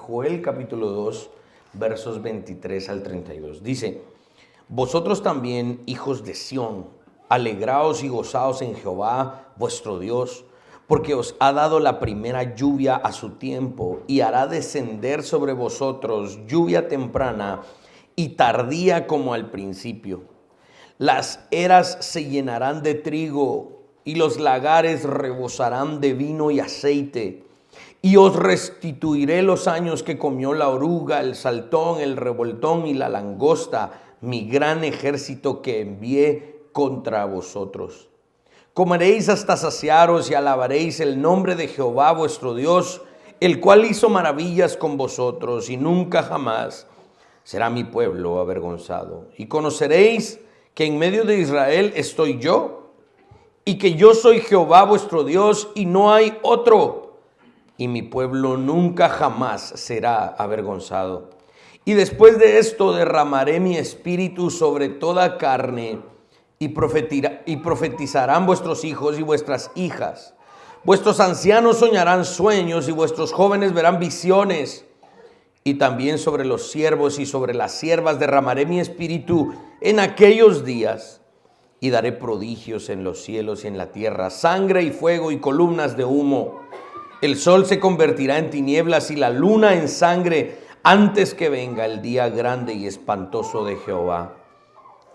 Joel capítulo 2, versos 23 al 32. Dice: vosotros también, hijos de Sión, alegraos y gozaos en Jehová vuestro Dios, porque os ha dado la primera lluvia a su tiempo, y hará descender sobre vosotros lluvia temprana y tardía como al principio. Las eras se llenarán de trigo, y los lagares rebosarán de vino y aceite. Y os restituiré los años que comió la oruga, el saltón, el revoltón y la langosta, mi gran ejército que envié contra vosotros. Comeréis hasta saciaros y alabaréis el nombre de Jehová vuestro Dios, el cual hizo maravillas con vosotros, y nunca jamás será mi pueblo avergonzado. Y conoceréis que en medio de Israel estoy yo, y que yo soy Jehová vuestro Dios, y no hay otro, y mi pueblo nunca jamás será avergonzado. Y después de esto derramaré mi espíritu sobre toda carne, y profetizarán vuestros hijos y vuestras hijas. Vuestros ancianos soñarán sueños, y vuestros jóvenes verán visiones. Y también sobre los siervos y sobre las siervas derramaré mi espíritu en aquellos días, y daré prodigios en los cielos y en la tierra, sangre y fuego y columnas de humo. El sol se convertirá en tinieblas y la luna en sangre antes que venga el día grande y espantoso de Jehová.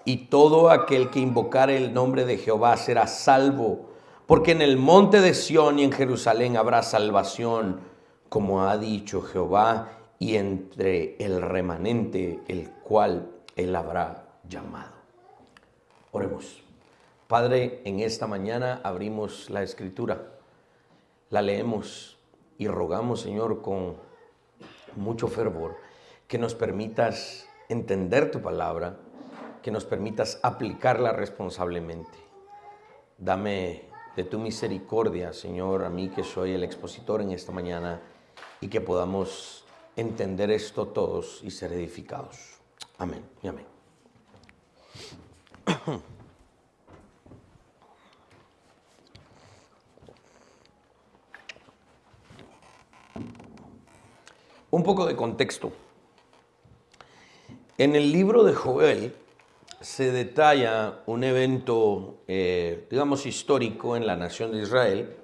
Y todo aquel que invocare el nombre de Jehová será salvo, porque en el monte de Sión y en Jerusalén habrá salvación, como ha dicho Jehová, y entre el remanente el cual él habrá llamado. Oremos. Padre, en esta mañana abrimos la Escritura, la leemos y rogamos, Señor, con mucho fervor, que nos permitas entender tu palabra, que nos permitas aplicarla responsablemente. Dame de tu misericordia, Señor, a mí que soy el expositor en esta mañana, y que podamos entender esto todos y ser edificados. Amén y amén. Un poco de contexto. En el libro de Joel se detalla un evento, digamos, histórico en la nación de Israel,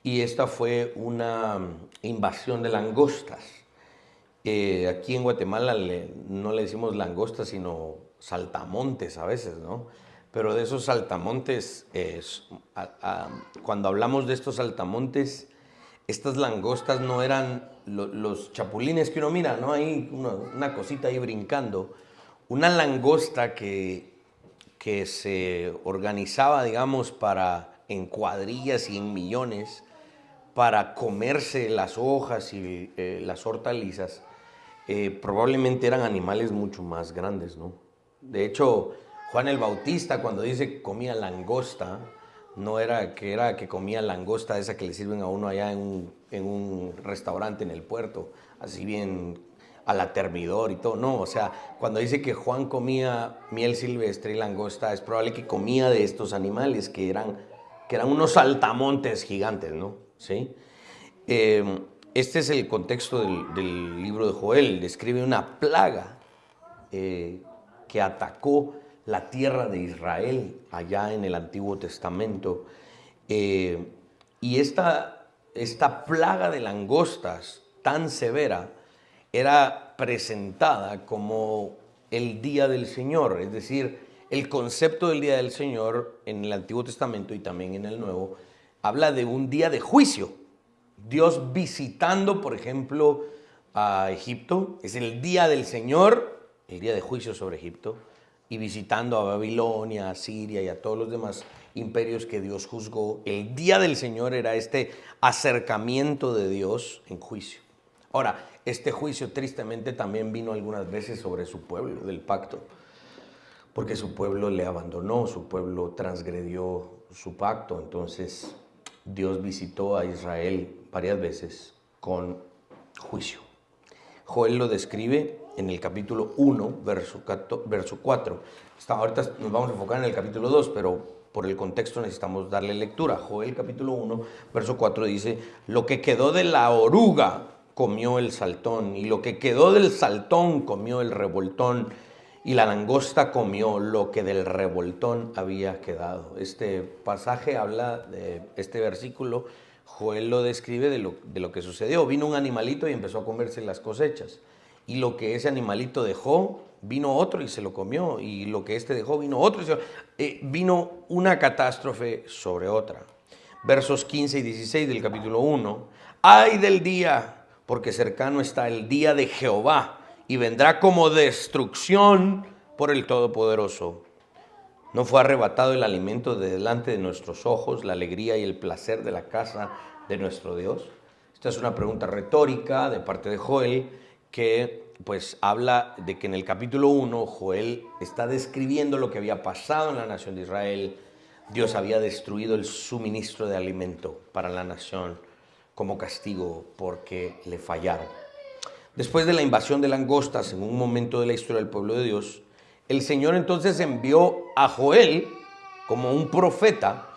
y esta fue una invasión de langostas. Aquí en Guatemala no le decimos langostas, sino saltamontes a veces, ¿no? Pero de esos saltamontes, cuando hablamos de estos saltamontes, estas langostas no eran los chapulines que uno mira, ¿no? Ahí una cosita ahí brincando. Una langosta que se organizaba, digamos, en cuadrillas y en millones, para comerse las hojas y las hortalizas, probablemente eran animales mucho más grandes, ¿no? De hecho, Juan el Bautista, cuando dice que comía langosta, no era que comía langosta esa que le sirven a uno allá en un restaurante en el puerto, así bien a la termidor y todo. No, o sea, cuando dice que Juan comía miel silvestre y langosta, es probable que comía de estos animales que eran unos saltamontes gigantes, ¿no? ¿Sí? Este es el contexto del libro de Joel. Describe una plaga que atacó la tierra de Israel allá en el Antiguo Testamento. Y esta plaga de langostas tan severa era presentada como el día del Señor, es decir, el concepto del día del Señor en el Antiguo Testamento y también en el Nuevo habla de un día de juicio. Dios visitando, por ejemplo, a Egipto, es el día del Señor, el día de juicio sobre Egipto, y visitando a Babilonia, a Siria y a todos los demás imperios que Dios juzgó. El día del Señor era este acercamiento de Dios en juicio. Ahora, este juicio tristemente también vino algunas veces sobre su pueblo del pacto, porque su pueblo le abandonó, su pueblo transgredió su pacto. Entonces Dios visitó a Israel varias veces con juicio. Joel lo describe en el capítulo 1, verso 4. Ahorita nos vamos a enfocar en el capítulo 2, pero por el contexto necesitamos darle lectura. Joel capítulo 1, verso 4 dice: lo que quedó de la oruga comió el saltón, y lo que quedó del saltón comió el revoltón, y la langosta comió lo que del revoltón había quedado. Este pasaje habla de este versículo. Joel lo describe de lo que sucedió. Vino un animalito y empezó a comerse las cosechas. Y lo que ese animalito dejó, vino otro y se lo comió. Y lo que este dejó, vino otro y vino una catástrofe sobre otra. Versos 15 y 16 del capítulo 1. ¡Ay del día! Porque cercano está el día de Jehová, y vendrá como destrucción por el Todopoderoso. ¿No fue arrebatado el alimento de delante de nuestros ojos, la alegría y el placer de la casa de nuestro Dios? Esta es una pregunta retórica de parte de Joel, que pues habla de que en el capítulo 1 Joel está describiendo lo que había pasado en la nación de Israel. Dios había destruido el suministro de alimento para la nación como castigo porque le fallaron. Después de la invasión de langostas en un momento de la historia del pueblo de Dios, el Señor entonces envió a Joel como un profeta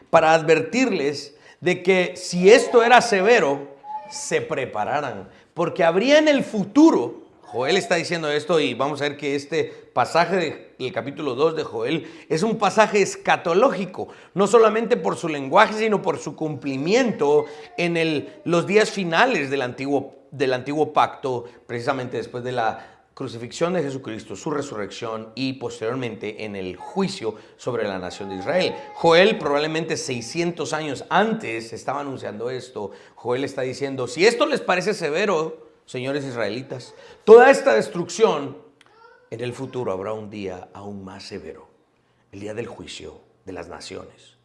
para advertirles de que si esto era severo, se prepararan, porque habría en el futuro. Joel está diciendo esto, y vamos a ver que este pasaje del capítulo 2 de Joel es un pasaje escatológico, no solamente por su lenguaje, sino por su cumplimiento en los días finales del antiguo pacto, precisamente después de la crucifixión de Jesucristo, su resurrección y posteriormente en el juicio sobre la nación de Israel. Joel probablemente 600 años antes estaba anunciando esto. Joel está diciendo, si esto les parece severo, señores israelitas, toda esta destrucción, en el futuro habrá un día aún más severo, el día del juicio de las naciones.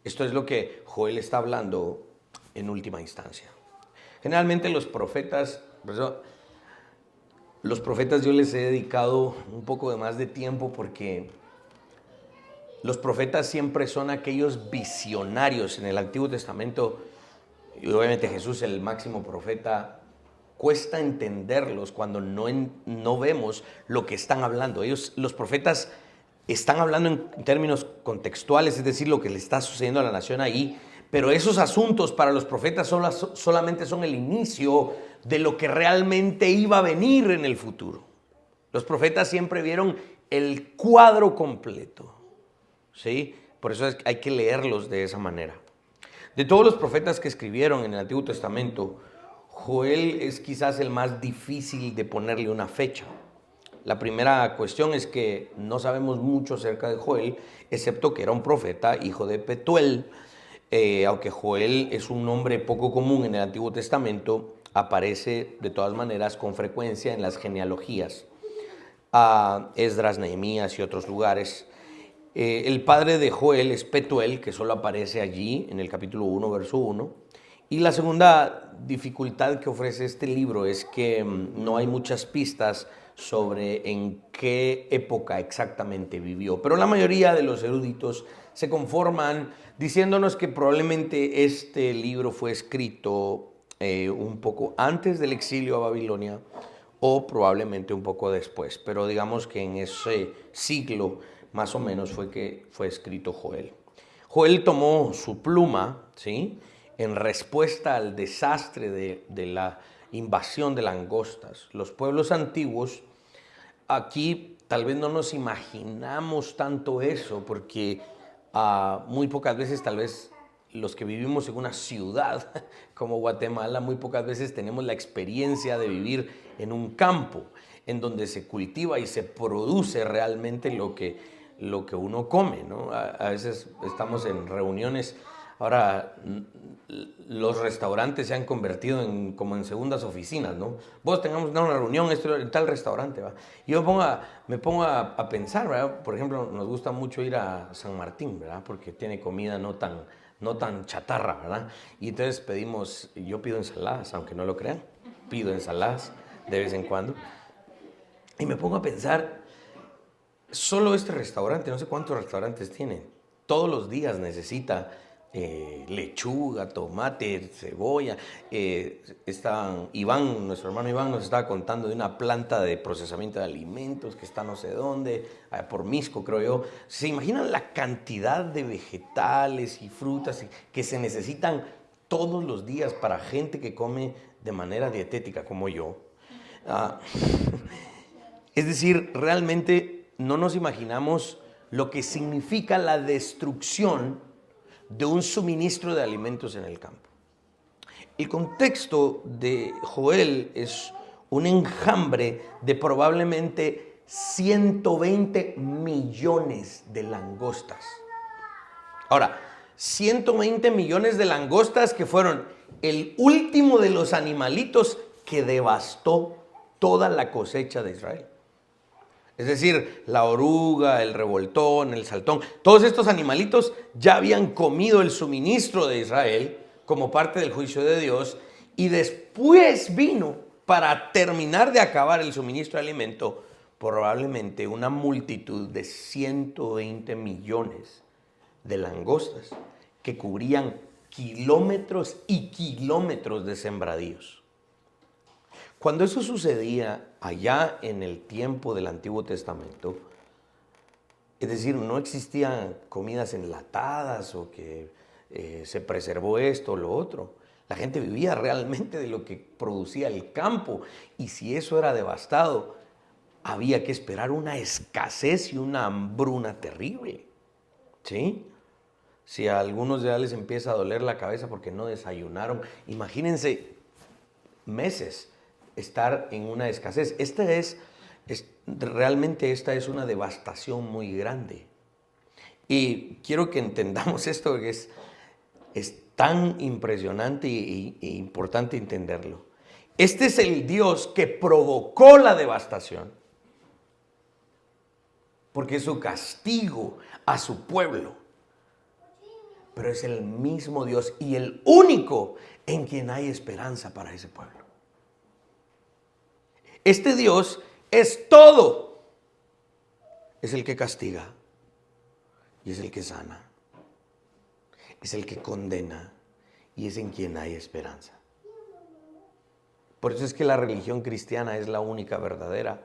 Esto es lo que Joel está hablando en última instancia. Generalmente los profetas yo les he dedicado un poco de más de tiempo, porque los profetas siempre son aquellos visionarios en el Antiguo Testamento, y obviamente Jesús, el máximo profeta. Cuesta entenderlos cuando no vemos lo que están hablando. Los profetas, están hablando en términos contextuales, es decir, lo que le está sucediendo a la nación ahí, pero esos asuntos para los profetas solamente son el inicio de lo que realmente iba a venir en el futuro. Los profetas siempre vieron el cuadro completo, ¿sí? Por eso hay que leerlos de esa manera. De todos los profetas que escribieron en el Antiguo Testamento, Joel es quizás el más difícil de ponerle una fecha. La primera cuestión es que no sabemos mucho acerca de Joel, excepto que era un profeta, hijo de Petuel. Aunque Joel es un nombre poco común en el Antiguo Testamento, aparece de todas maneras con frecuencia en las genealogías, Esdras, Nehemías y otros lugares. El padre de Joel es Petuel, que solo aparece allí en el capítulo 1, verso 1. Y la segunda dificultad que ofrece este libro es que no hay muchas pistas sobre en qué época exactamente vivió. Pero la mayoría de los eruditos se conforman diciéndonos que probablemente este libro fue escrito un poco antes del exilio a Babilonia, o probablemente un poco después. Pero digamos que en ese siglo más o menos fue que fue escrito Joel. Joel tomó su pluma, ¿sí?, en respuesta al desastre de la invasión de langostas. Los pueblos antiguos, aquí tal vez no nos imaginamos tanto eso, porque muy pocas veces, tal vez los que vivimos en una ciudad como Guatemala, muy pocas veces tenemos la experiencia de vivir en un campo, en donde se cultiva y se produce realmente lo que uno come, ¿no? A veces estamos en reuniones. Ahora, los restaurantes se han convertido como en segundas oficinas, ¿no? Vos tengamos una reunión en tal restaurante, ¿va? Y yo me pongo a pensar, ¿verdad? Por ejemplo, nos gusta mucho ir a San Martín, ¿verdad? Porque tiene comida no tan chatarra, ¿verdad? Y entonces yo pido ensaladas, aunque no lo crean, pido ensaladas de vez en cuando. Y me pongo a pensar, solo este restaurante, no sé cuántos restaurantes tienen, todos los días necesita lechuga, tomate, cebolla. Nuestro hermano Iván nos estaba contando de una planta de procesamiento de alimentos que está no sé dónde, por Misco, creo yo. ¿Se imaginan la cantidad de vegetales y frutas que se necesitan todos los días para gente que come de manera dietética como yo. Ah, es decir, realmente no nos imaginamos lo que significa la destrucción de un suministro de alimentos en el campo. El contexto de Joel es un enjambre de probablemente 120 millones de langostas. Ahora, 120 millones de langostas que fueron el último de los animalitos que devastó toda la cosecha de Israel. Es decir, la oruga, el revoltón, el saltón, todos estos animalitos ya habían comido el suministro de Israel como parte del juicio de Dios, y después vino, para terminar de acabar el suministro de alimento, probablemente una multitud de 120 millones de langostas que cubrían kilómetros y kilómetros de sembradíos. Cuando eso sucedía allá en el tiempo del Antiguo Testamento, es decir, no existían comidas enlatadas o que se preservó esto o lo otro. La gente vivía realmente de lo que producía el campo, y si eso era devastado, había que esperar una escasez y una hambruna terrible. ¿Sí? Si a algunos ya les empieza a doler la cabeza porque no desayunaron, imagínense meses estar en una escasez. Realmente esta es una devastación muy grande. Y quiero que entendamos esto, que es tan impresionante e importante entenderlo. Este es el Dios que provocó la devastación, porque es su castigo a su pueblo. Pero es el mismo Dios y el único en quien hay esperanza para ese pueblo. Este Dios es todo. Es el que castiga y es el que sana. Es el que condena y es en quien hay esperanza. Por eso es que la religión cristiana es la única verdadera.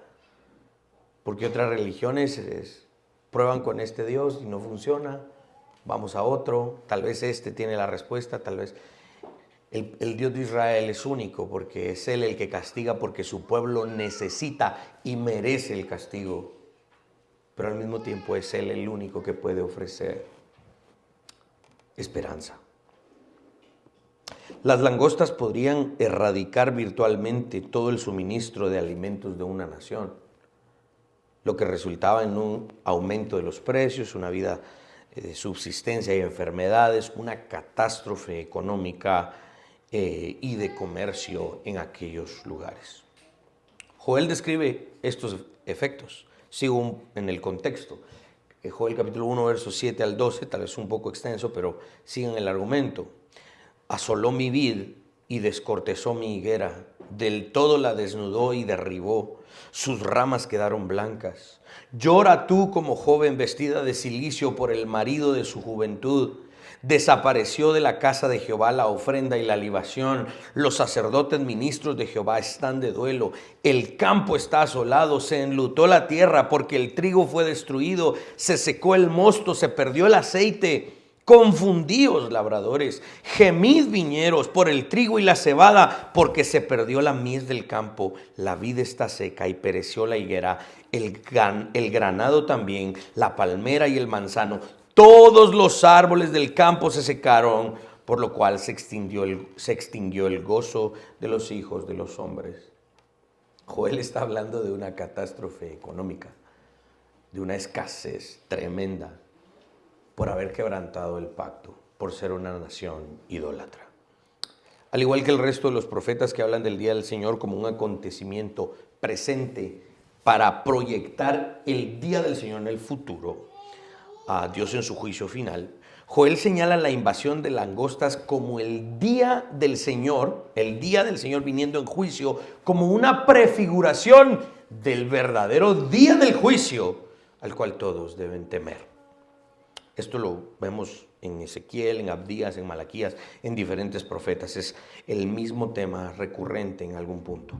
Porque otras religiones prueban con este Dios y no funciona. Vamos a otro, tal vez este tiene la respuesta, tal vez. El Dios de Israel es único porque es Él el que castiga, porque su pueblo necesita y merece el castigo. Pero al mismo tiempo es Él el único que puede ofrecer esperanza. Las langostas podrían erradicar virtualmente todo el suministro de alimentos de una nación, lo que resultaba en un aumento de los precios, una vida de subsistencia y enfermedades, una catástrofe económica y de comercio en aquellos lugares. Joel describe estos efectos. Sigo en el contexto. Joel capítulo 1, versos 7 al 12, tal vez un poco extenso, pero sigan el argumento. Asoló mi vid y descortezó mi higuera, del todo la desnudó y derribó, sus ramas quedaron blancas. Llora tú como joven vestida de cilicio por el marido de su juventud. Desapareció de la casa de Jehová la ofrenda y la libación. Los sacerdotes ministros de Jehová están de duelo. El campo está asolado, se enlutó la tierra porque el trigo fue destruido, se secó el mosto, se perdió el aceite. Confundíos labradores, gemid viñeros por el trigo y la cebada, porque se perdió la mies del campo. La vid está seca y pereció la higuera, el granado también, la palmera y el manzano. Todos los árboles del campo se secaron, por lo cual se extinguió el gozo de los hijos de los hombres. Joel está hablando de una catástrofe económica, de una escasez tremenda, por haber quebrantado el pacto, por ser una nación idólatra. Al igual que el resto de los profetas que hablan del día del Señor como un acontecimiento presente para proyectar el día del Señor en el futuro, a Dios en su juicio final, Joel señala la invasión de langostas como el día del Señor viniendo en juicio, como una prefiguración del verdadero día del juicio al cual todos deben temer. Esto lo vemos en Ezequiel, en Abdías, en Malaquías, en diferentes profetas. Es el mismo tema recurrente en algún punto.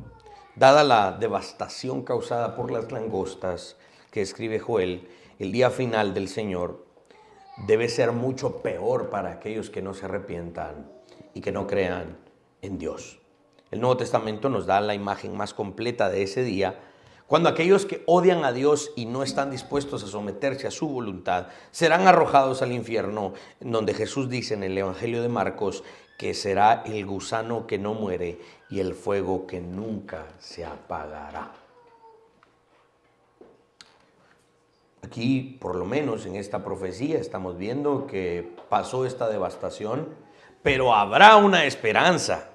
Dada la devastación causada por las langostas que escribe Joel, el día final del Señor debe ser mucho peor para aquellos que no se arrepientan y que no crean en Dios. El Nuevo Testamento nos da la imagen más completa de ese día, cuando aquellos que odian a Dios y no están dispuestos a someterse a su voluntad serán arrojados al infierno, en donde Jesús dice en el Evangelio de Marcos que será el gusano que no muere y el fuego que nunca se apagará. Aquí, por lo menos en esta profecía, estamos viendo que pasó esta devastación, pero habrá una esperanza.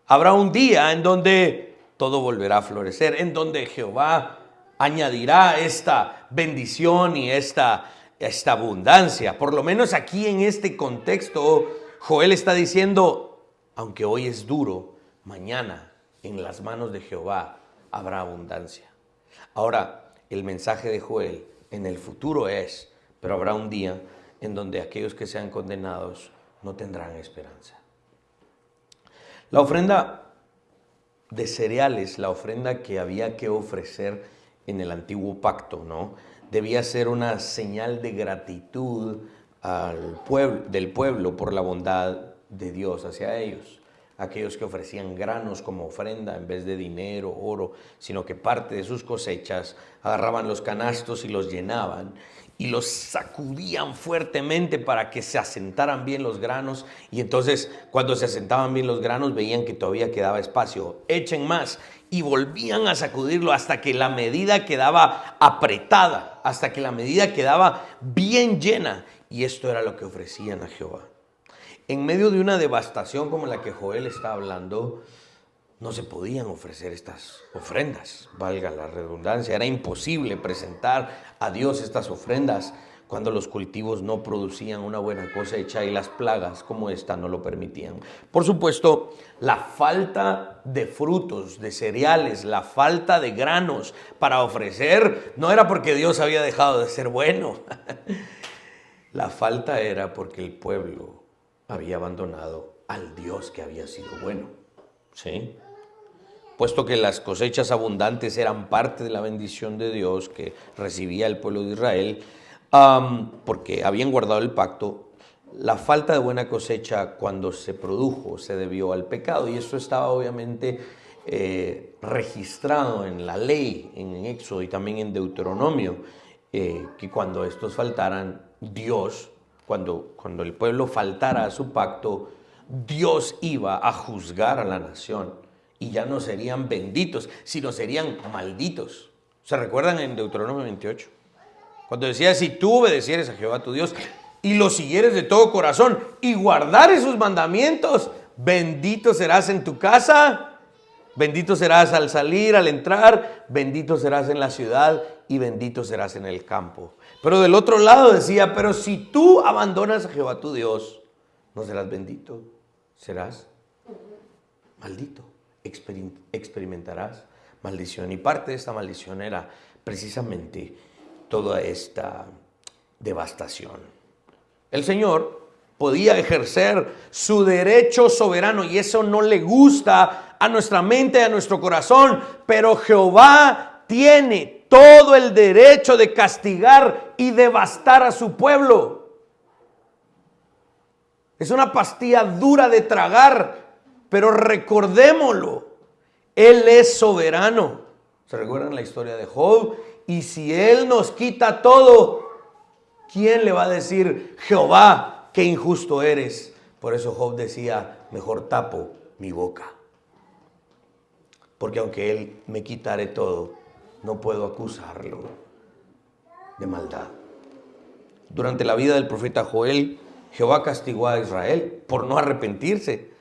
Habrá un día en donde todo volverá a florecer, en donde Jehová añadirá esta bendición y esta abundancia. Por lo menos aquí en este contexto, Joel está diciendo, aunque hoy es duro, mañana en las manos de Jehová habrá abundancia. Ahora, el mensaje de Joel en el futuro es, pero habrá un día en donde aquellos que sean condenados no tendrán esperanza. La ofrenda de cereales, la ofrenda que había que ofrecer en el antiguo pacto, ¿no? Debía ser una señal de gratitud del pueblo por la bondad de Dios hacia ellos. Aquellos que ofrecían granos como ofrenda en vez de dinero, oro, sino que parte de sus cosechas agarraban los canastos y los llenaban y los sacudían fuertemente para que se asentaran bien los granos, y entonces cuando se asentaban bien los granos veían que todavía quedaba espacio, echen más, y volvían a sacudirlo hasta que la medida quedaba apretada, hasta que la medida quedaba bien llena, y esto era lo que ofrecían a Jehová. En medio de una devastación como la que Joel está hablando, no se podían ofrecer estas ofrendas, valga la redundancia. Era imposible presentar a Dios estas ofrendas cuando los cultivos no producían una buena cosecha y las plagas como esta no lo permitían. Por supuesto, la falta de frutos, de cereales, la falta de granos para ofrecer no era porque Dios había dejado de ser bueno. La falta era porque el pueblo había abandonado al Dios que había sido bueno. ¿Sí? Puesto que las cosechas abundantes eran parte de la bendición de Dios que recibía el pueblo de Israel, porque habían guardado el pacto, la falta de buena cosecha cuando se produjo se debió al pecado, y eso estaba obviamente registrado en la ley, en Éxodo y también en Deuteronomio, que cuando estos faltaran, Dios, cuando el pueblo faltara a su pacto, Dios iba a juzgar a la nación. Y ya no serían benditos, sino serían malditos. ¿Se recuerdan en Deuteronomio 28? Cuando decía, si tú obedecieres a Jehová tu Dios y lo siguieres de todo corazón y guardares sus mandamientos, bendito serás en tu casa, bendito serás al salir, al entrar, bendito serás en la ciudad y bendito serás en el campo. Pero del otro lado decía, pero si tú abandonas a Jehová tu Dios, no serás bendito, serás maldito. Experimentarás maldición, y parte de esta maldición era precisamente toda esta devastación. El Señor podía ejercer su derecho soberano, y eso no le gusta a nuestra mente, a nuestro corazón, pero Jehová tiene todo el derecho de castigar y devastar a su pueblo. Es una pastilla dura de tragar, pero recordémoslo, Él es soberano. ¿Se recuerdan la historia de Job? Y si Él nos quita todo, ¿quién le va a decir, Jehová, qué injusto eres? Por eso Job decía, mejor tapo mi boca. Porque aunque Él me quitare todo, no puedo acusarlo de maldad. Durante la vida del profeta Joel, Jehová castigó a Israel por no arrepentirse.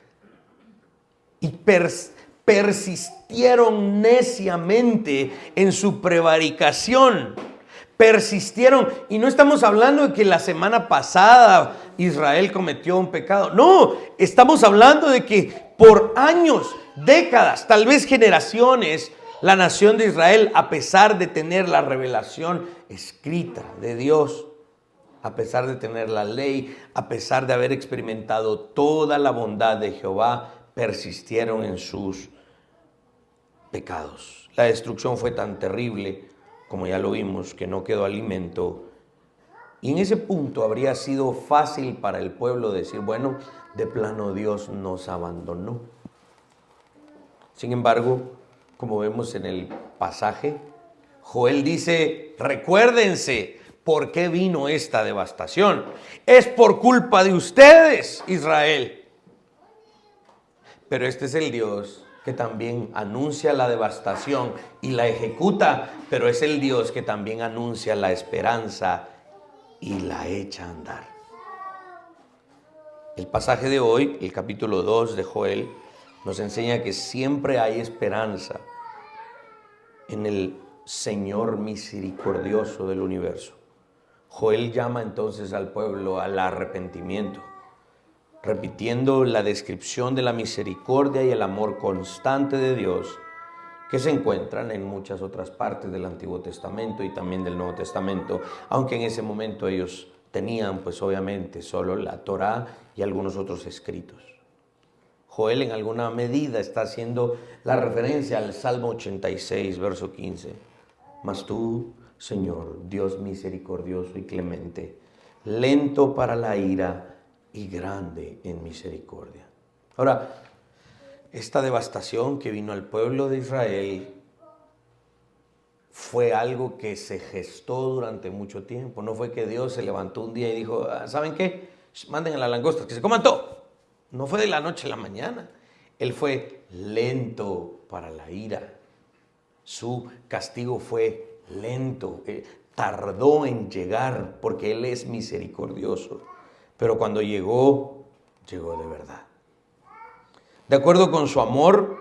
Y persistieron neciamente en su prevaricación. Persistieron. Y no estamos hablando de que la semana pasada Israel cometió un pecado. No, estamos hablando de que por años, décadas, tal vez generaciones, la nación de Israel, a pesar de tener la revelación escrita de Dios, a pesar de tener la ley, a pesar de haber experimentado toda la bondad de Jehová, persistieron en sus pecados. La destrucción fue tan terrible, como ya lo vimos, que no quedó alimento. Y en ese punto habría sido fácil para el pueblo decir, bueno, de plano Dios nos abandonó. Sin embargo, como vemos en el pasaje, Joel dice, recuérdense por qué vino esta devastación. Es por culpa de ustedes, Israel. Pero este es el Dios que también anuncia la devastación y la ejecuta, pero es el Dios que también anuncia la esperanza y la echa a andar. El pasaje de hoy, el capítulo 2 de Joel, nos enseña que siempre hay esperanza en el Señor misericordioso del universo. Joel llama entonces al pueblo al arrepentimiento, repitiendo la descripción de la misericordia y el amor constante de Dios que se encuentran en muchas otras partes del Antiguo Testamento y también del Nuevo Testamento, aunque en ese momento ellos tenían pues obviamente solo la Torá y algunos otros escritos. Joel en alguna medida está haciendo la referencia al Salmo 86, verso 15. Mas tú, Señor, Dios misericordioso y clemente, lento para la ira y grande en misericordia. Ahora, esta devastación que vino al pueblo de Israel fue algo que se gestó durante mucho tiempo. No fue que Dios se levantó un día y dijo, ¿saben qué? Manden a las langostas, que se coman todo. No fue de la noche a la mañana. Él fue lento para la ira. Su castigo fue lento, tardó en llegar porque Él es misericordioso. Pero cuando llegó, llegó de verdad. De acuerdo con su amor,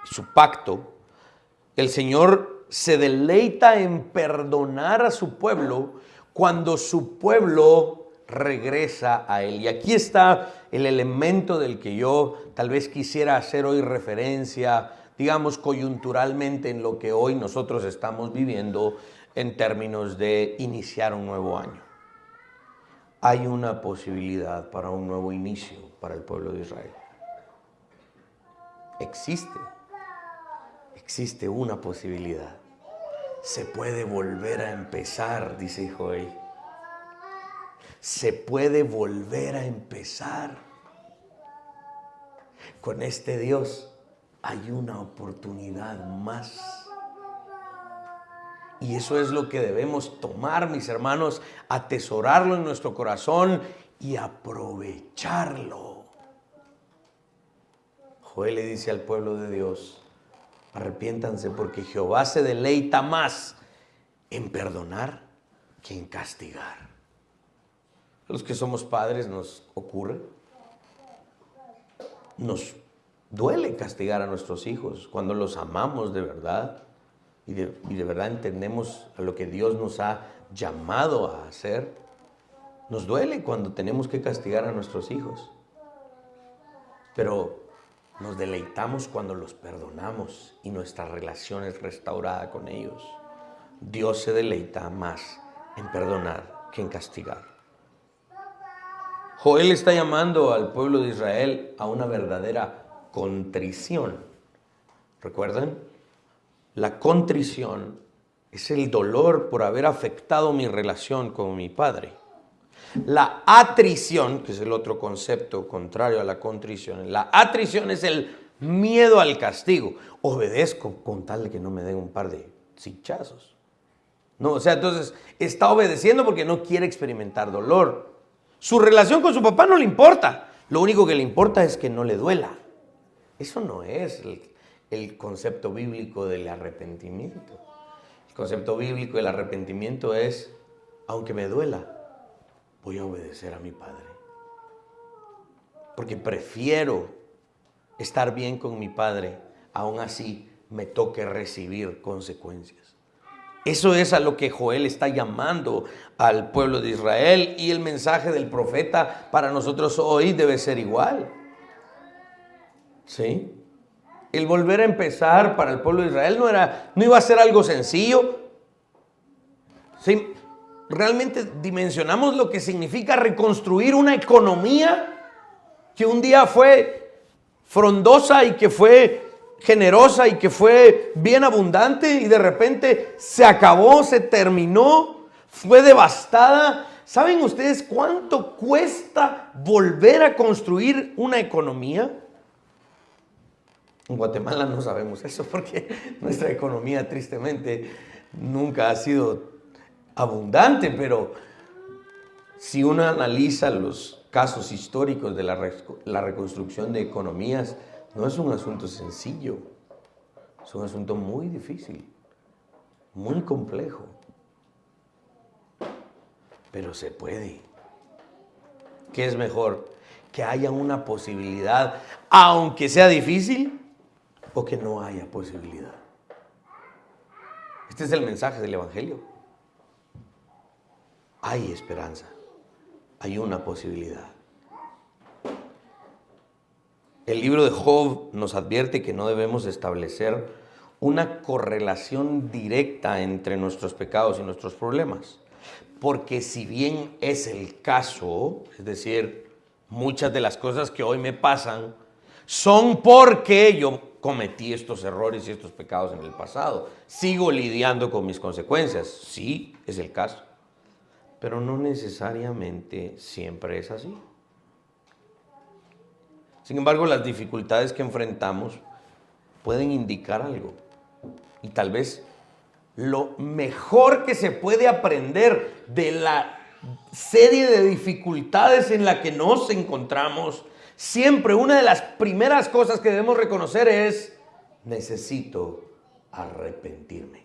su pacto, el Señor se deleita en perdonar a su pueblo cuando su pueblo regresa a Él. Y aquí está el elemento del que yo tal vez quisiera hacer hoy referencia, digamos coyunturalmente en lo que hoy nosotros estamos viviendo en términos de iniciar un nuevo año. Hay una posibilidad para un nuevo inicio para el pueblo de Israel. Existe una posibilidad. Se puede volver a empezar, dice Joel. Se puede volver a empezar. Con este Dios hay una oportunidad más. Y eso es lo que debemos tomar, mis hermanos, atesorarlo en nuestro corazón y aprovecharlo. Joel le dice al pueblo de Dios, arrepiéntanse porque Jehová se deleita más en perdonar que en castigar. A los que somos padres nos ocurre. Nos duele castigar a nuestros hijos cuando los amamos de verdad y de verdad entendemos a lo que Dios nos ha llamado a hacer. Nos duele cuando tenemos que castigar a nuestros hijos. Pero nos deleitamos cuando los perdonamos y nuestra relación es restaurada con ellos. Dios se deleita más en perdonar que en castigar. Joel está llamando al pueblo de Israel a una verdadera contrición. ¿Recuerdan? La contrición es el dolor por haber afectado mi relación con mi padre. La atrición, que es el otro concepto contrario a la contrición, la atrición es el miedo al castigo. Obedezco con tal de que no me den un par de cinchazos. No, o sea, entonces está obedeciendo porque no quiere experimentar dolor. Su relación con su papá no le importa. Lo único que le importa es que no le duela. Eso no es el concepto bíblico del arrepentimiento. El concepto bíblico del arrepentimiento es, aunque me duela, voy a obedecer a mi padre. Porque prefiero estar bien con mi padre, aún así me toque recibir consecuencias. Eso es a lo que Joel está llamando al pueblo de Israel, y el mensaje del profeta para nosotros hoy debe ser igual. ¿Sí? El volver a empezar para el pueblo de Israel no iba a ser algo sencillo. ¿Sí? Realmente dimensionamos lo que significa reconstruir una economía que un día fue frondosa y que fue generosa y que fue bien abundante y de repente se acabó, se terminó, fue devastada. ¿Saben ustedes cuánto cuesta volver a construir una economía? En Guatemala no sabemos eso porque nuestra economía tristemente nunca ha sido abundante, pero si uno analiza los casos históricos de la reconstrucción de economías, no es un asunto sencillo, es un asunto muy difícil, muy complejo, pero se puede. ¿Qué es mejor? Que haya una posibilidad, aunque sea difícil, o que no haya posibilidad. Este es el mensaje del Evangelio. Hay esperanza, hay una posibilidad. El libro de Job nos advierte que no debemos establecer una correlación directa entre nuestros pecados y nuestros problemas. Porque si bien es el caso, es decir, muchas de las cosas que hoy me pasan son porque yo cometí estos errores y estos pecados en el pasado. Sigo lidiando con mis consecuencias. Sí, es el caso. Pero no necesariamente siempre es así. Sin embargo, las dificultades que enfrentamos pueden indicar algo. Y tal vez lo mejor que se puede aprender de la serie de dificultades en la que nos encontramos, siempre una de las primeras cosas que debemos reconocer es: necesito arrepentirme.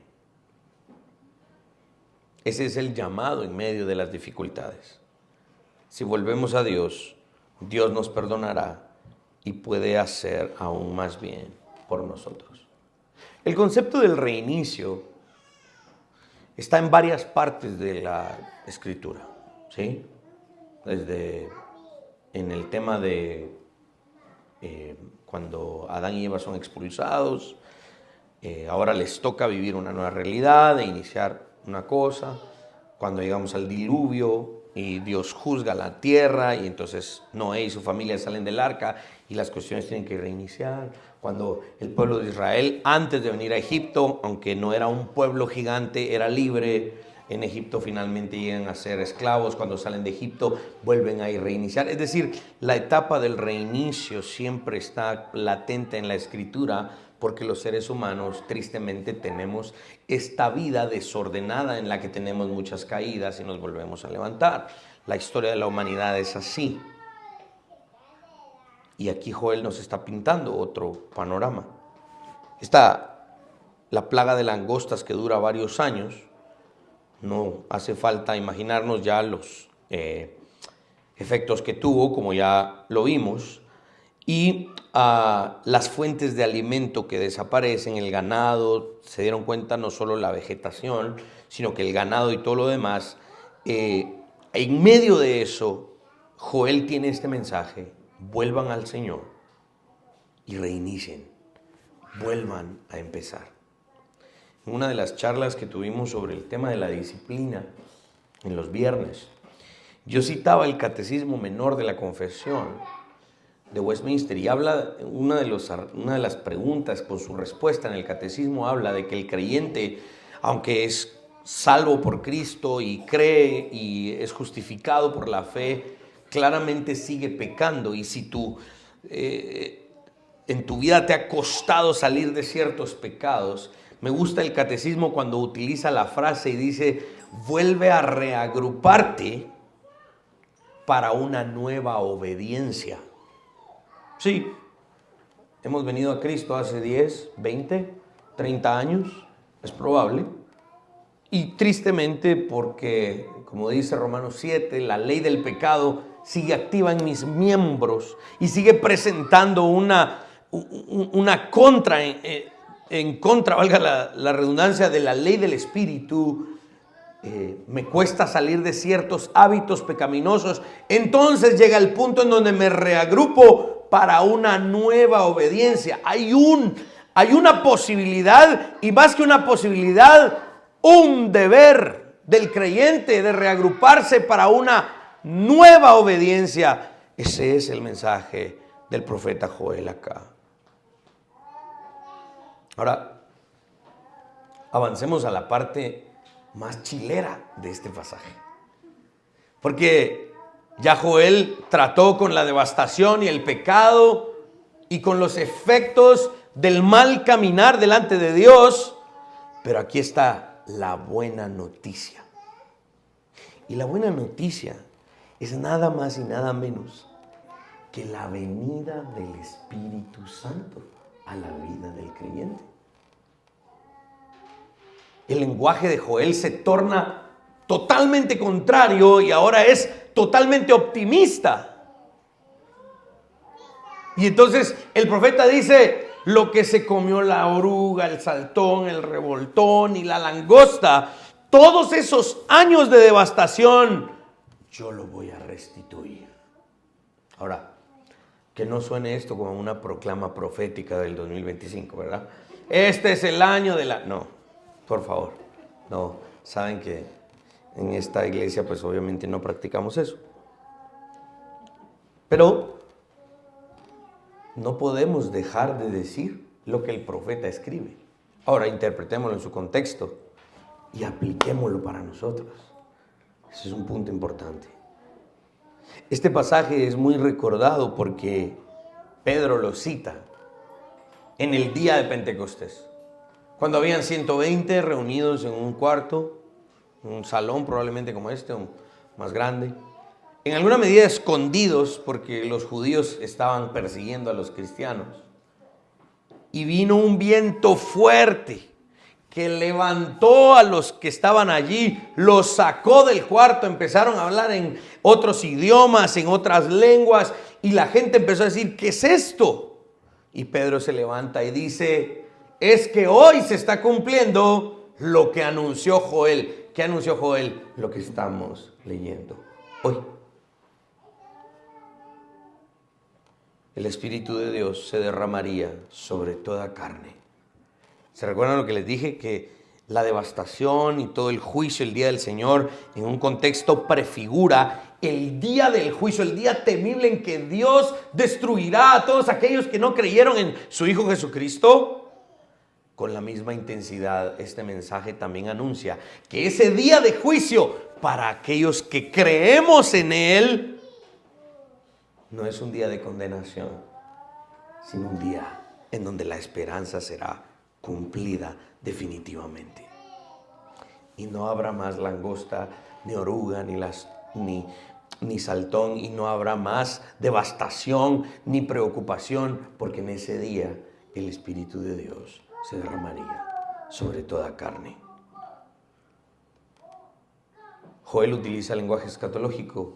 Ese es el llamado en medio de las dificultades. Si volvemos a Dios, Dios nos perdonará y puede hacer aún más bien por nosotros. El concepto del reinicio está en varias partes de la Escritura, ¿sí? Desde en el tema de cuando Adán y Eva son expulsados, ahora les toca vivir una nueva realidad, e iniciar una cosa. Cuando llegamos al diluvio y Dios juzga la tierra y entonces Noé y su familia salen del arca y las cuestiones tienen que reiniciar. Cuando el pueblo de Israel, antes de venir a Egipto, aunque no era un pueblo gigante, era libre. En Egipto finalmente llegan a ser esclavos. Cuando salen de Egipto vuelven a reiniciar. Es decir, la etapa del reinicio siempre está latente en la Escritura, porque los seres humanos tristemente tenemos esta vida desordenada en la que tenemos muchas caídas y nos volvemos a levantar. La historia de la humanidad es así. Y aquí Joel nos está pintando otro panorama. Está la plaga de langostas que dura varios años. No hace falta imaginarnos ya los efectos que tuvo, como ya lo vimos. Y las fuentes de alimento que desaparecen, el ganado, se dieron cuenta, no solo la vegetación, sino que el ganado y todo lo demás. En medio de eso, Joel tiene este mensaje: vuelvan al Señor y reinicien, vuelvan a empezar. En una de las charlas que tuvimos sobre el tema de la disciplina, en los viernes, yo citaba el Catecismo Menor de la Confesión de Westminster, y habla, una de las preguntas con su respuesta en el catecismo habla de que el creyente, aunque es salvo por Cristo y cree y es justificado por la fe, claramente sigue pecando. Y si tú en tu vida te ha costado salir de ciertos pecados, me gusta el catecismo cuando utiliza la frase y dice: vuelve a reagruparte para una nueva obediencia. Sí, hemos venido a Cristo hace 10, 20, 30 años, es probable. Y tristemente, porque, como dice Romanos 7, la ley del pecado sigue activa en mis miembros y sigue presentando una contra, en contra, valga la redundancia, de la ley del Espíritu. Me cuesta salir de ciertos hábitos pecaminosos. Entonces llega el punto en donde me reagrupo para una nueva obediencia. Hay una posibilidad, y más que una posibilidad, un deber del creyente de reagruparse para una nueva obediencia. Ese es el mensaje del profeta Joel acá. Ahora, avancemos a la parte más chilera de este pasaje. Porque ya Joel trató con la devastación y el pecado y con los efectos del mal caminar delante de Dios. Pero aquí está la buena noticia. Y la buena noticia es nada más y nada menos que la venida del Espíritu Santo a la vida del creyente. El lenguaje de Joel se torna totalmente contrario y ahora es totalmente optimista. Y entonces el profeta dice: lo que se comió la oruga, el saltón, el revoltón y la langosta, todos esos años de devastación, yo lo voy a restituir. Ahora, que no suene esto como una proclama profética del 2025, ¿verdad? Este es el año de la... No, por favor, no. Saben que en esta iglesia pues obviamente no practicamos eso. Pero no podemos dejar de decir lo que el profeta escribe. Ahora interpretémoslo en su contexto y apliquémoslo para nosotros. Ese es un punto importante. Este pasaje es muy recordado porque Pedro lo cita en el día de Pentecostés, cuando habían 120 reunidos en un cuarto, un salón probablemente como este, o más grande, en alguna medida escondidos porque los judíos estaban persiguiendo a los cristianos. Y vino un viento fuerte que levantó a los que estaban allí, los sacó del cuarto, empezaron a hablar en otros idiomas, en otras lenguas, y la gente empezó a decir: ¿qué es esto? Y Pedro se levanta y dice: es que hoy se está cumpliendo lo que anunció Joel. ¿Qué anunció Joel? Lo que estamos leyendo hoy. El Espíritu de Dios se derramaría sobre toda carne. ¿Se recuerdan lo que les dije? Que la devastación y todo el juicio, el día del Señor, en un contexto prefigura el día del juicio, el día temible en que Dios destruirá a todos aquellos que no creyeron en su Hijo Jesucristo. Con la misma intensidad, este mensaje también anuncia que ese día de juicio, para aquellos que creemos en Él, no es un día de condenación, sino un día en donde la esperanza será cumplida definitivamente. Y no habrá más langosta, ni oruga, ni saltón, y no habrá más devastación, ni preocupación, porque en ese día el Espíritu de Dios se derramaría sobre toda carne. Joel utiliza lenguaje escatológico.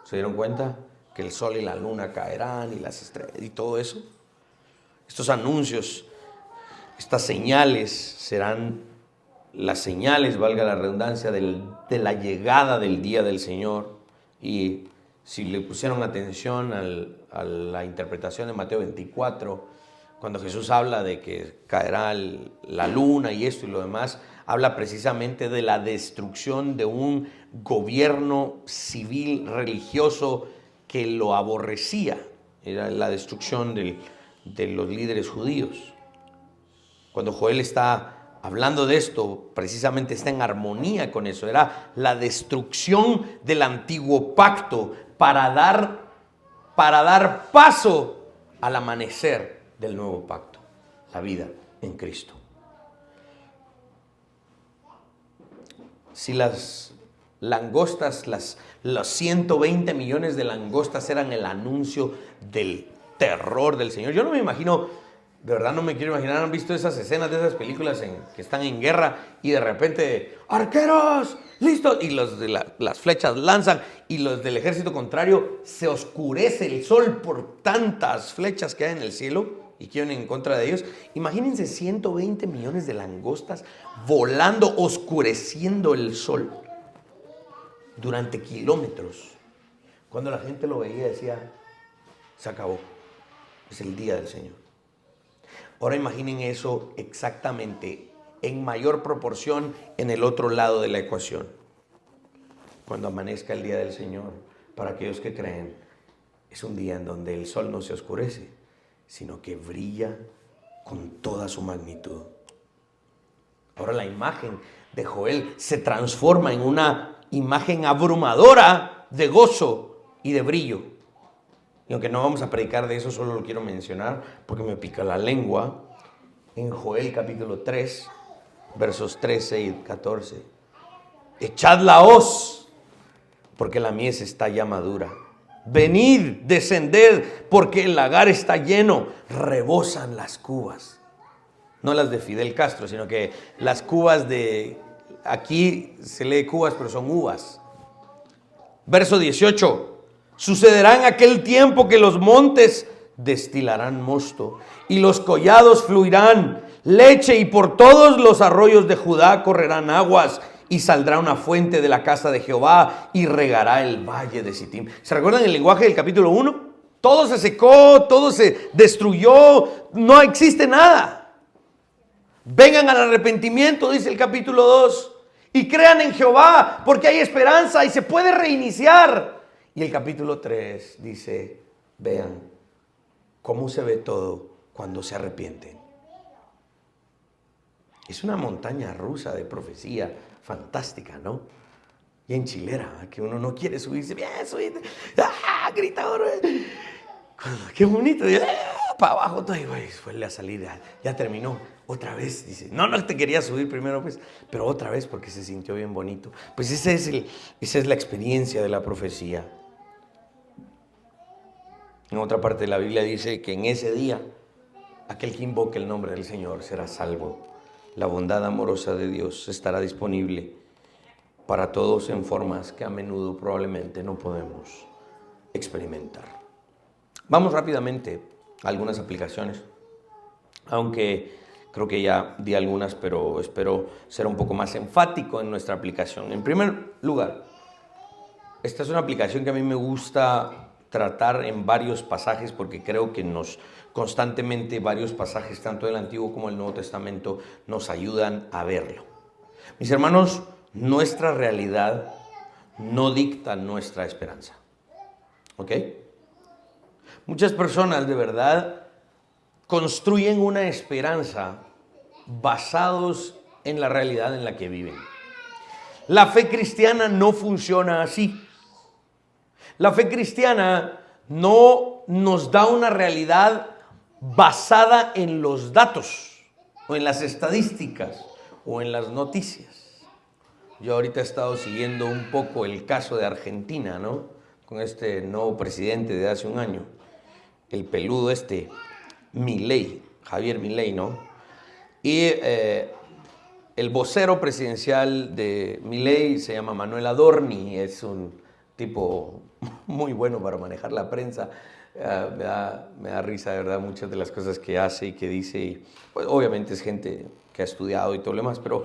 ¿Se dieron cuenta? Que el sol y la luna caerán y las estrellas y todo eso. Estos anuncios, estas señales serán las señales, valga la redundancia, de la llegada del día del Señor. Y si le pusieron atención a la interpretación de Mateo 24, cuando Jesús habla de que caerá la luna y esto y lo demás, habla precisamente de la destrucción de un gobierno civil religioso que lo aborrecía. Era la destrucción de los líderes judíos. Cuando Joel está hablando de esto, precisamente está en armonía con eso. Era la destrucción del antiguo pacto para dar paso al amanecer del nuevo pacto, la vida en Cristo. Si las langostas, los 120 millones de langostas eran el anuncio del terror del Señor, yo no me imagino, de verdad no me quiero imaginar. ¿Han visto esas escenas de esas películas que están en guerra y de repente, arqueros, listos? Y los de las flechas lanzan y los del ejército contrario, se oscurece el sol por tantas flechas que hay en el cielo y quieren en contra de ellos. Imagínense 120 millones de langostas volando, oscureciendo el sol durante kilómetros. Cuando la gente lo veía decía: se acabó, es el día del Señor. Ahora imaginen eso exactamente en mayor proporción en el otro lado de la ecuación. Cuando amanezca el día del Señor, para aquellos que creen, es un día en donde el sol no se oscurece, sino que brilla con toda su magnitud. Ahora la imagen de Joel se transforma en una imagen abrumadora de gozo y de brillo. Y aunque no vamos a predicar de eso, solo lo quiero mencionar porque me pica la lengua. en Joel capítulo 3, versos 13 y 14. Echad la hoz, porque la mies está ya madura. Venid, descended, porque el lagar está lleno, rebosan las cubas. No las de Fidel Castro, sino que las cubas de... Aquí se lee cubas, pero son uvas. Verso 18. Sucederá en aquel tiempo que los montes destilarán mosto y los collados fluirán leche, y por todos los arroyos de Judá correrán aguas, y saldrá una fuente de la casa de Jehová y regará el valle de Sittim. ¿Se recuerdan el lenguaje del capítulo 1? Todo se secó, todo se destruyó, no existe nada. Vengan al arrepentimiento, dice el capítulo 2, y crean en Jehová, porque hay esperanza y se puede reiniciar. Y el capítulo 3 dice, vean cómo se ve todo cuando se arrepienten. Es una montaña rusa de profecía fantástica, ¿no? Y en chilera, que uno no quiere subirse, bien, subirte, gritador, qué bonito, para abajo todo, y suele a salir, ya terminó, otra vez, dice, no te quería subir primero, pues, pero otra vez porque se sintió bien bonito. Pues esa es la experiencia de la profecía. En otra parte de la Biblia dice que en ese día, aquel que invoque el nombre del Señor será salvo. La bondad amorosa de Dios estará disponible para todos en formas que a menudo probablemente no podemos experimentar. Vamos rápidamente a algunas aplicaciones, aunque creo que ya di algunas, pero espero ser un poco más enfático en nuestra aplicación. En primer lugar, esta es una aplicación que a mí me gusta tratar en varios pasajes, porque creo que constantemente varios pasajes, tanto del Antiguo como del Nuevo Testamento, nos ayudan a verlo. Mis hermanos, nuestra realidad no dicta nuestra esperanza. ¿Ok? Muchas personas de verdad construyen una esperanza basados en la realidad en la que viven. La fe cristiana no funciona así. La fe cristiana no nos da una realidad basada en los datos o en las estadísticas o en las noticias. Yo ahorita he estado siguiendo un poco el caso de Argentina, ¿no? Con este nuevo presidente de hace un año, el peludo Milei, Javier Milei, ¿no? Y el vocero presidencial de Milei se llama Manuel Adorni, es un tipo muy bueno para manejar la prensa. Me da risa, de verdad, muchas de las cosas que hace y que dice. Y, pues, obviamente es gente que ha estudiado y todo lo demás, pero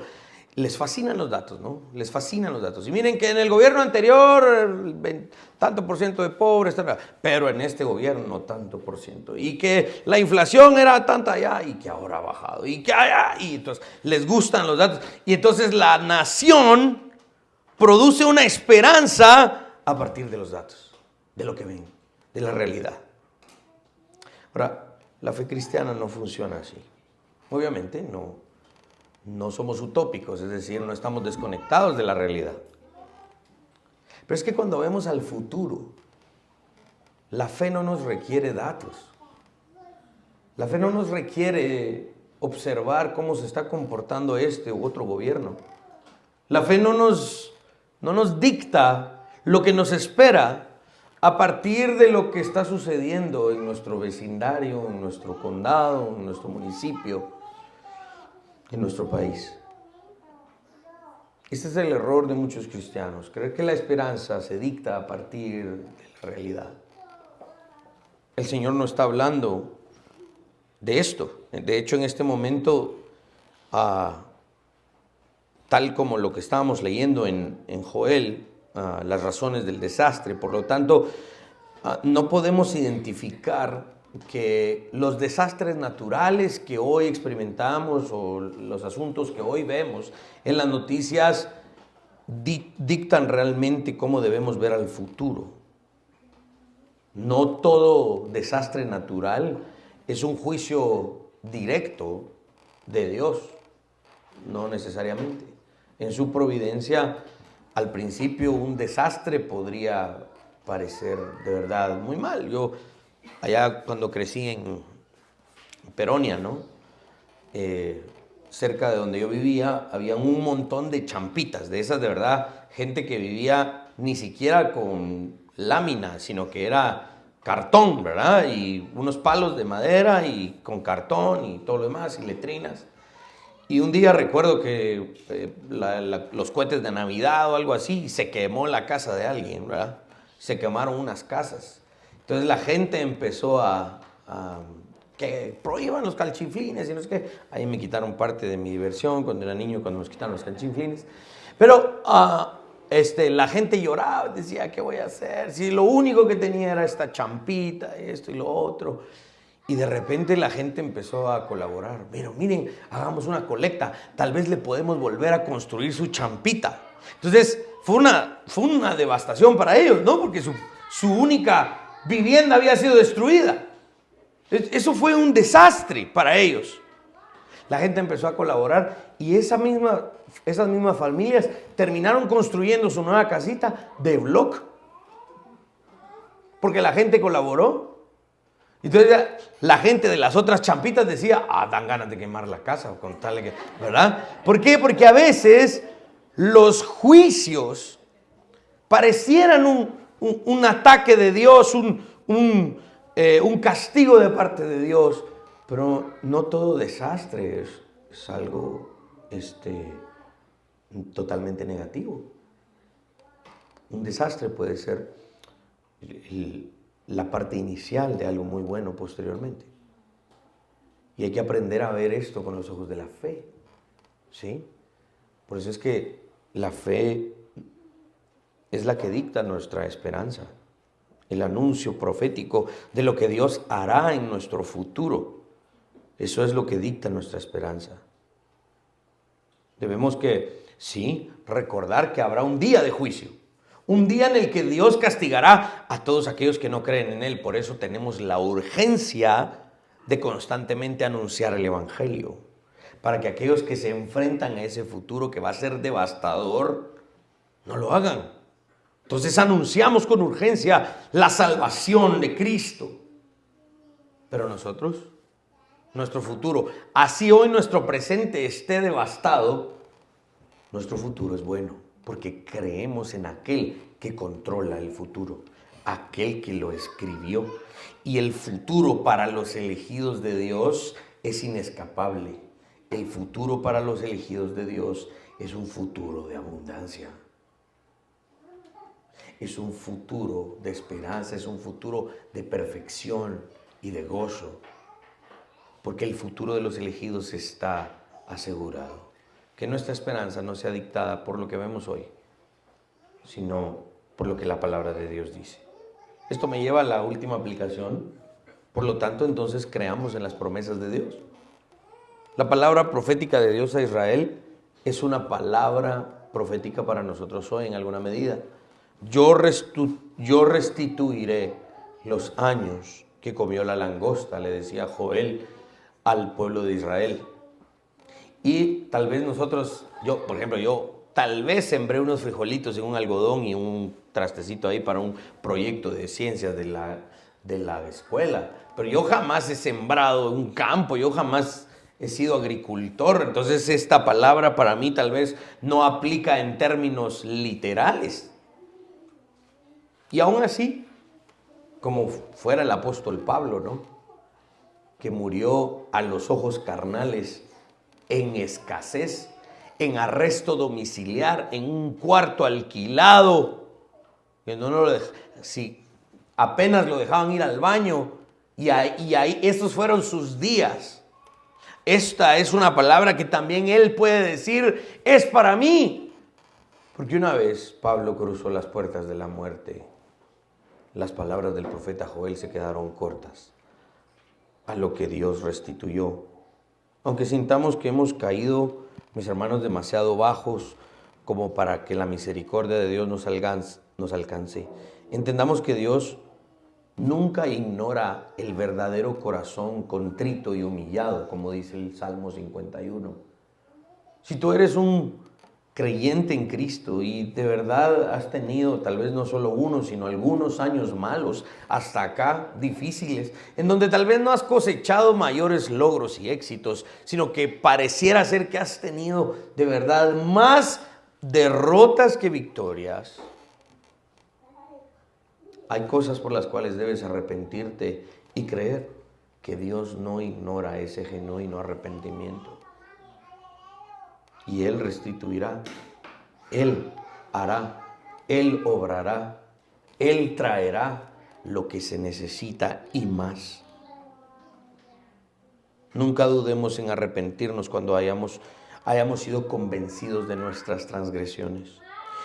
les fascinan los datos, ¿no? Les fascinan los datos. Y miren que en el gobierno anterior, tanto por ciento de pobres, pero en este gobierno, tanto por ciento. Y que la inflación era tanta allá y que ahora ha bajado. Y que allá, y entonces les gustan los datos. Y entonces la nación produce una esperanza a partir de los datos, de lo que ven, de la realidad. Ahora, la fe cristiana no funciona así. Obviamente no somos utópicos, es decir, no estamos desconectados de la realidad. Pero es que cuando vemos al futuro, la fe no nos requiere datos. La fe no nos requiere observar cómo se está comportando este u otro gobierno. La fe no nos dicta lo que nos espera a partir de lo que está sucediendo en nuestro vecindario, en nuestro condado, en nuestro municipio, en nuestro país. Este es el error de muchos cristianos, creer que la esperanza se dicta a partir de la realidad. El Señor no está hablando de esto. De hecho, en este momento, tal como lo que estábamos leyendo en Joel, las razones del desastre, por lo tanto, no podemos identificar que los desastres naturales que hoy experimentamos o los asuntos que hoy vemos en las noticias dictan realmente cómo debemos ver al futuro. No todo desastre natural es un juicio directo de Dios, no necesariamente. En su providencia, al principio un desastre podría parecer de verdad muy mal. Yo allá cuando crecí en Peronia, ¿no? eh, cerca de donde yo vivía, había un montón de champitas, de esas de verdad, gente que vivía ni siquiera con lámina, sino que era cartón, ¿verdad? Y unos palos de madera y con cartón y todo lo demás, y letrinas. Y un día recuerdo que los cohetes de Navidad o algo así, y se quemó la casa de alguien, ¿verdad? Se quemaron unas casas. Entonces la gente empezó a que prohíban los calchinflines y no sé qué. Ahí me quitaron parte de mi diversión cuando era niño, cuando nos quitaron los calchinflines. Pero la gente lloraba, decía, ¿qué voy a hacer? Si lo único que tenía era esta champita, esto y lo otro. Y de repente la gente empezó a colaborar. Pero miren, hagamos una colecta. Tal vez le podemos volver a construir su champita. Entonces fue una devastación para ellos, ¿no? Porque su única vivienda había sido destruida. Eso fue un desastre para ellos. La gente empezó a colaborar y esas mismas familias terminaron construyendo su nueva casita de bloc. Porque la gente colaboró. Entonces la gente de las otras champitas decía, dan ganas de quemar la casa, o contarle que, ¿verdad? ¿Por qué? Porque a veces los juicios parecieran un ataque de Dios, un castigo de parte de Dios, pero no todo desastre es algo totalmente negativo. Un desastre puede ser la parte inicial de algo muy bueno posteriormente. Y hay que aprender a ver esto con los ojos de la fe, ¿sí? Por eso es que la fe es la que dicta nuestra esperanza, el anuncio profético de lo que Dios hará en nuestro futuro. Eso es lo que dicta nuestra esperanza. Debemos que, sí, recordar que habrá un día de juicio. Un día en el que Dios castigará a todos aquellos que no creen en Él. Por eso tenemos la urgencia de constantemente anunciar el Evangelio. Para que aquellos que se enfrentan a ese futuro que va a ser devastador, no lo hagan. Entonces anunciamos con urgencia la salvación de Cristo. Pero nosotros, nuestro futuro, así hoy nuestro presente esté devastado, nuestro futuro es bueno. Porque creemos en aquel que controla el futuro, aquel que lo escribió. Y el futuro para los elegidos de Dios es inescapable. El futuro para los elegidos de Dios es un futuro de abundancia. Es un futuro de esperanza, es un futuro de perfección y de gozo. Porque el futuro de los elegidos está asegurado. Que nuestra esperanza no sea dictada por lo que vemos hoy, sino por lo que la palabra de Dios dice. Esto me lleva a la última aplicación. Por lo tanto, entonces creamos en las promesas de Dios. La palabra profética de Dios a Israel es una palabra profética para nosotros hoy en alguna medida. Yo restituiré los años que comió la langosta, le decía Joel al pueblo de Israel. Y tal vez nosotros, por ejemplo, yo tal vez sembré unos frijolitos en un algodón y un trastecito ahí para un proyecto de ciencias de la escuela. Pero yo jamás he sembrado un campo, yo jamás he sido agricultor. Entonces esta palabra para mí tal vez no aplica en términos literales. Y aún así, como fuera el apóstol Pablo, ¿no? Que murió a los ojos carnales, en escasez, en arresto domiciliar, en un cuarto alquilado, que si apenas lo dejaban ir al baño, y ahí estos fueron sus días. Esta es una palabra que también él puede decir, es para mí. Porque una vez Pablo cruzó las puertas de la muerte, las palabras del profeta Joel se quedaron cortas a lo que Dios restituyó. Aunque sintamos que hemos caído, mis hermanos, demasiado bajos como para que la misericordia de Dios nos alcance, entendamos que Dios nunca ignora el verdadero corazón contrito y humillado, como dice el Salmo 51. Si tú eres un creyente en Cristo y de verdad has tenido tal vez no solo uno, sino algunos años malos, hasta acá difíciles, en donde tal vez no has cosechado mayores logros y éxitos, sino que pareciera ser que has tenido de verdad más derrotas que victorias. Hay cosas por las cuales debes arrepentirte y creer que Dios no ignora ese genuino arrepentimiento. Y Él restituirá, Él hará, Él obrará, Él traerá lo que se necesita y más. Nunca dudemos en arrepentirnos cuando hayamos sido convencidos de nuestras transgresiones.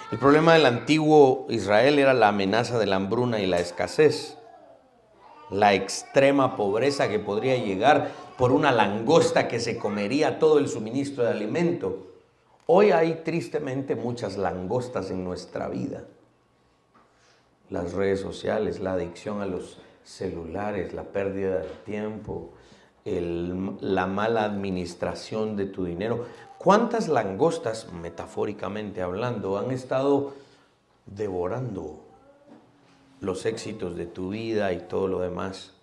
El problema del antiguo Israel era la amenaza de la hambruna y la escasez, la extrema pobreza que podría llegar por una langosta que se comería todo el suministro de alimento. Hoy hay tristemente muchas langostas en nuestra vida. Las redes sociales, la adicción a los celulares, la pérdida de tiempo, la mala administración de tu dinero. ¿Cuántas langostas, metafóricamente hablando, han estado devorando los éxitos de tu vida y todo lo demás?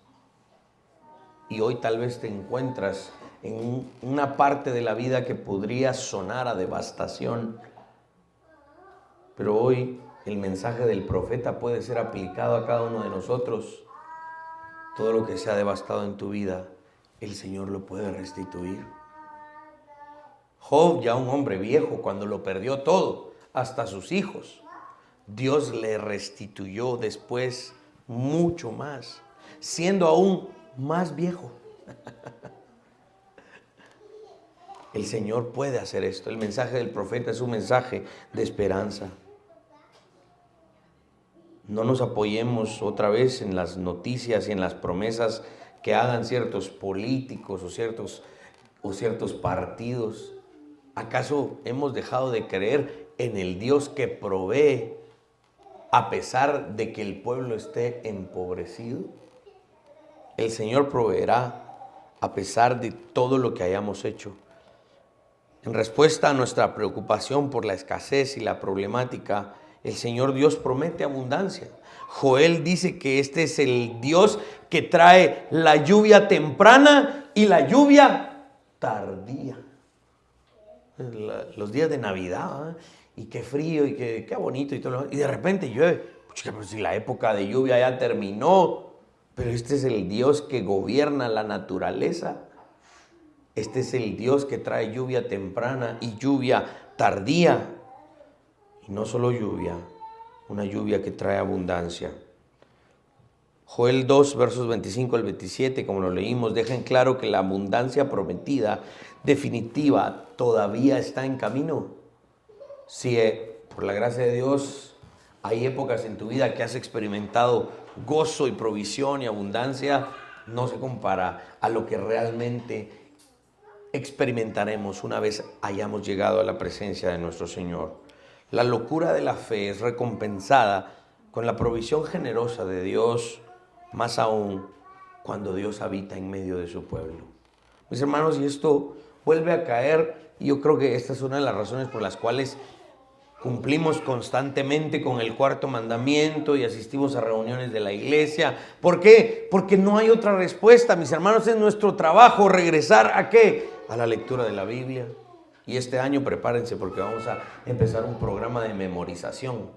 Y hoy tal vez te encuentras en una parte de la vida que podría sonar a devastación. Pero hoy el mensaje del profeta puede ser aplicado a cada uno de nosotros. Todo lo que se ha devastado en tu vida, el Señor lo puede restituir. Job, ya un hombre viejo, cuando lo perdió todo, hasta sus hijos, Dios le restituyó después mucho más, siendo aún más viejo. El Señor puede hacer esto. El mensaje del profeta es un mensaje de esperanza. No nos apoyemos otra vez en las noticias y en las promesas que hagan ciertos políticos o ciertos partidos. ¿Acaso hemos dejado de creer en el Dios que provee a pesar de que el pueblo esté empobrecido? El Señor proveerá a pesar de todo lo que hayamos hecho. En respuesta a nuestra preocupación por la escasez y la problemática, el Señor Dios promete abundancia. Joel dice que este es el Dios que trae la lluvia temprana y la lluvia tardía. Los días de Navidad, ¿eh? Y qué frío y qué bonito y todo. Y de repente llueve. Pues si la época de lluvia ya terminó. Pero este es el Dios que gobierna la naturaleza. Este es el Dios que trae lluvia temprana y lluvia tardía. Y no solo lluvia, una lluvia que trae abundancia. Joel 2, versos 25 al 27, como lo leímos, dejan claro que la abundancia prometida, definitiva, todavía está en camino. Si por la gracia de Dios hay épocas en tu vida que has experimentado gozo y provisión y abundancia, no se compara a lo que realmente experimentaremos una vez hayamos llegado a la presencia de nuestro Señor. La locura de la fe es recompensada con la provisión generosa de Dios, más aún cuando Dios habita en medio de su pueblo. Mis hermanos, y esto vuelve a caer, y yo creo que esta es una de las razones por las cuales cumplimos constantemente con el cuarto mandamiento y asistimos a reuniones de la iglesia. ¿Por qué? Porque no hay otra respuesta, mis hermanos. Es nuestro trabajo regresar ¿a qué? A la lectura de la Biblia. Y este año prepárense porque vamos a empezar un programa de memorización.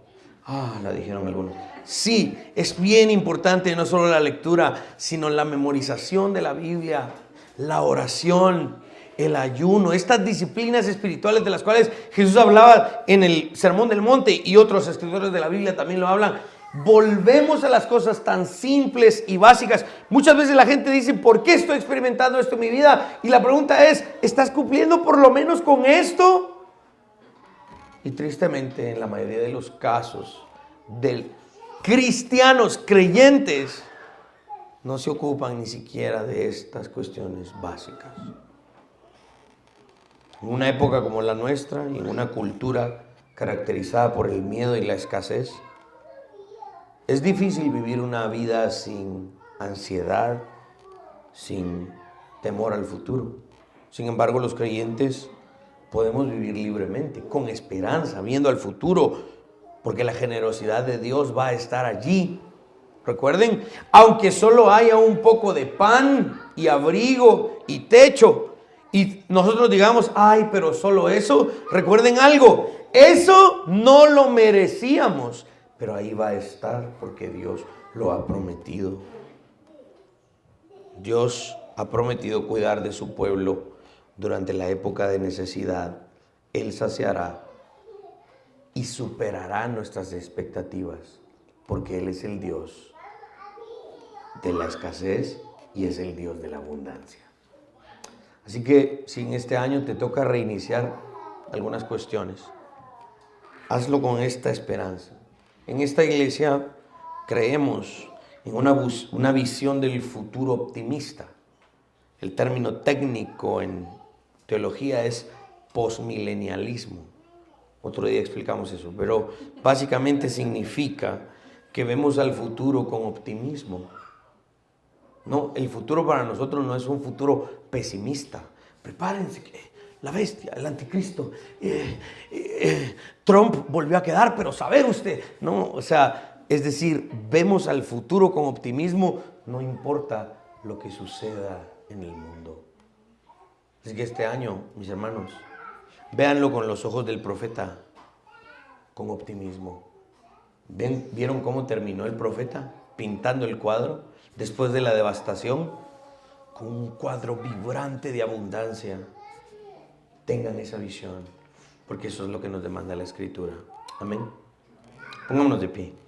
La dijeron algunos. Sí, es bien importante no solo la lectura, sino la memorización de la Biblia, la oración, el ayuno, estas disciplinas espirituales de las cuales Jesús hablaba en el Sermón del Monte y otros escritores de la Biblia también lo hablan. Volvemos a las cosas tan simples y básicas. Muchas veces la gente dice, ¿por qué estoy experimentando esto en mi vida? Y la pregunta es, ¿estás cumpliendo por lo menos con esto? Y tristemente, en la mayoría de los casos de cristianos creyentes, no se ocupan ni siquiera de estas cuestiones básicas. En una época como la nuestra, en una cultura caracterizada por el miedo y la escasez, es difícil vivir una vida sin ansiedad, sin temor al futuro. Sin embargo, los creyentes podemos vivir libremente, con esperanza, viendo al futuro, porque la generosidad de Dios va a estar allí. Recuerden, aunque solo haya un poco de pan y abrigo y techo, y nosotros digamos, ay, pero solo eso, recuerden algo, eso no lo merecíamos, pero ahí va a estar porque Dios lo ha prometido. Dios ha prometido cuidar de su pueblo durante la época de necesidad. Él saciará y superará nuestras expectativas, porque Él es el Dios de la escasez y es el Dios de la abundancia. Así que si en este año te toca reiniciar algunas cuestiones, hazlo con esta esperanza. En esta iglesia creemos en una visión del futuro optimista. El término técnico en teología es posmilenialismo. Otro día explicamos eso, pero básicamente significa que vemos al futuro con optimismo. No, el futuro para nosotros no es un futuro pesimista. Prepárense, la bestia, el anticristo, Trump volvió a quedar, pero saber usted, no, o sea, es decir, vemos al futuro con optimismo, no importa lo que suceda en el mundo. Así que este año, mis hermanos, véanlo con los ojos del profeta, con optimismo. ¿Vieron cómo terminó el profeta pintando el cuadro después de la devastación? Con un cuadro vibrante de abundancia. Tengan esa visión, porque eso es lo que nos demanda la Escritura. Amén. Pongámonos de pie.